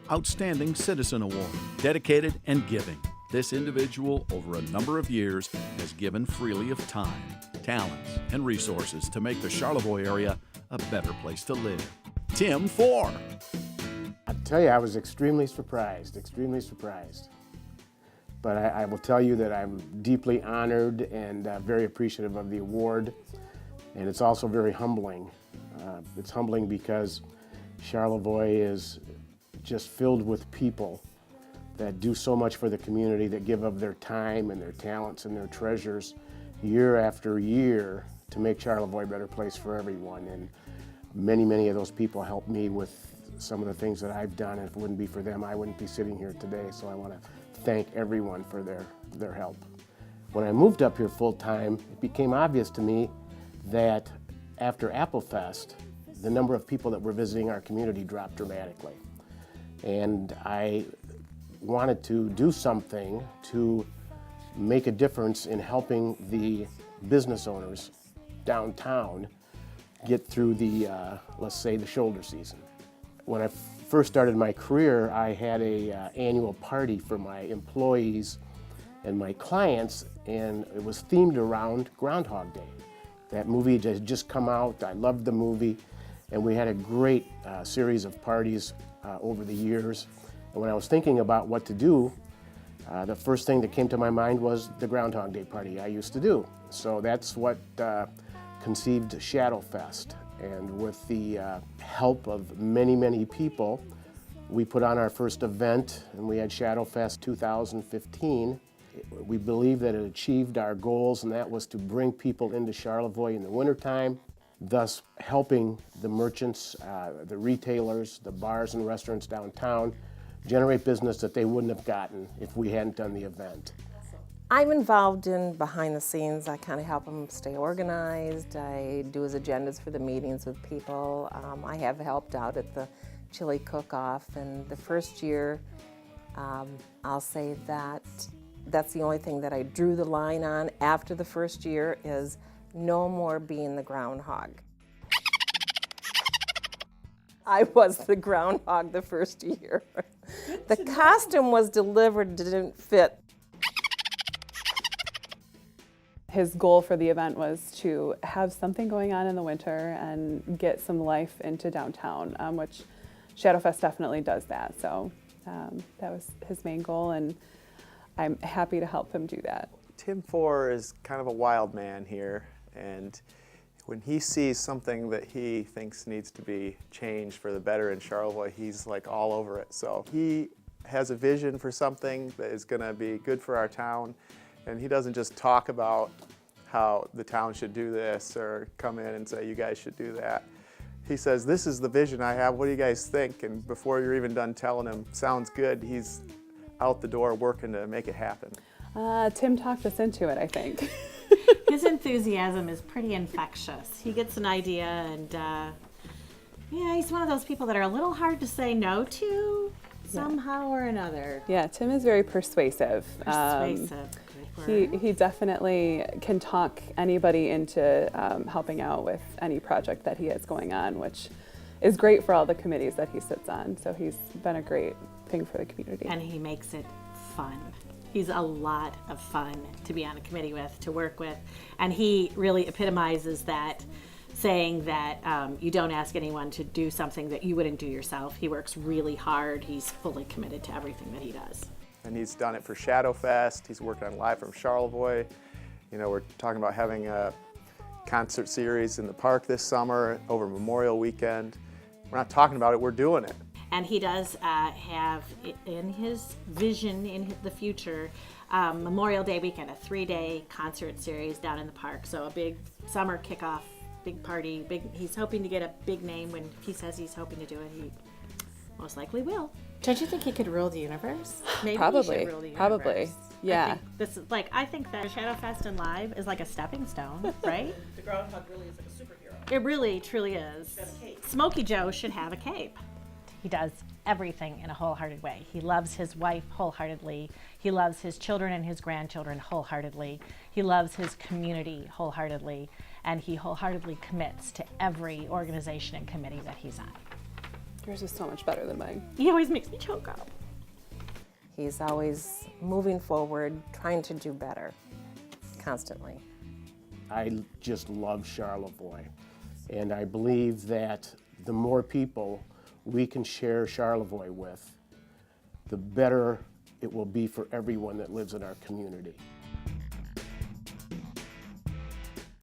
Outstanding Citizen Award, dedicated and giving. This individual, over a number of years, has given freely of time, talents, and resources to make the Charlevoix area a better place to live. Tim Fore. I'll tell you, I was extremely surprised. But I will tell you that I'm deeply honored and very appreciative of the award. And it's also very humbling. It's humbling because Charlevoix is just filled with people that do so much for the community, that give of their time and their talents and their treasures year after year to make Charlevoix a better place for everyone. And many of those people help me with some of the things that I've done. If it wouldn't be for them, I wouldn't be sitting here today. So I want to thank everyone for their help. When I moved up here full time, it became obvious to me that after Apple Fest, the number of people that were visiting our community dropped dramatically. And I wanted to do something to make a difference in helping the business owners downtown get through the, let's say, the shoulder season. When I first started my career, I had a annual party for my employees and my clients, and it was themed around Groundhog Day. That movie had just come out. I loved the movie, and we had a great series of parties over the years. And when I was thinking about what to do, the first thing that came to my mind was the Groundhog Day party I used to do. So that's what conceived Shadow Fest. And with the help of many people, we put on our first event, and we had Shadow Fest 2015. We believe that it achieved our goals, and that was to bring people into Charlevoix in the wintertime, thus helping the merchants, the retailers, the bars and restaurants downtown generate business that they wouldn't have gotten if we hadn't done the event. I'm involved in behind the scenes. I kind of help them stay organized. I do his agendas for the meetings with people. I have helped out at the chili cook-off, and the first year, I'll say that that's the only thing that I drew the line on after the first year is no more being the groundhog. I was the groundhog the first year. The costume was delivered, didn't fit. His goal for the event was to have something going on in the winter and get some life into downtown, which Shadowfest definitely does that. So that was his main goal, and I'm happy to help him do that. Tim Fore is kind of a wild man here, and when he sees something that he thinks needs to be changed for the better in Charlevoix, he's like all over it. So he has a vision for something that is going to be good for our town, and he doesn't just talk about how the town should do this or come in and say, you guys should do that. He says, this is the vision I have, what do you guys think? And before you're even done telling him, sounds good, he's out the door working to make it happen. Tim talked us into it, I think. His enthusiasm is pretty infectious. He gets an idea, and yeah, he's one of those people that are a little hard to say no to somehow or another. Yeah, Tim is very persuasive. He definitely can talk anybody into helping out with any project that he has going on, which is great for all the committees that he sits on. So he's been a great thing for the community. And he makes it fun. He's a lot of fun to be on a committee with, to work with. And he really epitomizes that, saying that you don't ask anyone to do something that you wouldn't do yourself. He works really hard. He's fully committed to everything that he does. And he's done it for Shadow Fest. He's working on Live from Charlevoix. You know, we're talking about having a concert series in the park this summer over Memorial Weekend. We're not talking about it, we're doing it. And he does have in his vision in the future, Memorial Day weekend, a 3-day concert series down in the park. So a big summer kickoff, big party. He's hoping to get a big name. When he says he's hoping to do it, he most likely will. Don't you think he could rule the universe? Maybe Probably. he should rule the universe. Probably. Yeah. I think that Shadowfest and Live is like a stepping stone, right? The groundhog really is like a superhero. It really, truly is. He's got a cape. Smokey Joe should have a cape. He does everything in a wholehearted way. He loves his wife wholeheartedly. He loves his children and his grandchildren wholeheartedly. He loves his community wholeheartedly. And he wholeheartedly commits to every organization and committee that he's on. Yours is so much better than mine. He always makes me choke up. He's always moving forward, trying to do better, constantly. I just love Charlevoix, and I believe that the more people we can share Charlevoix with, the better it will be for everyone that lives in our community.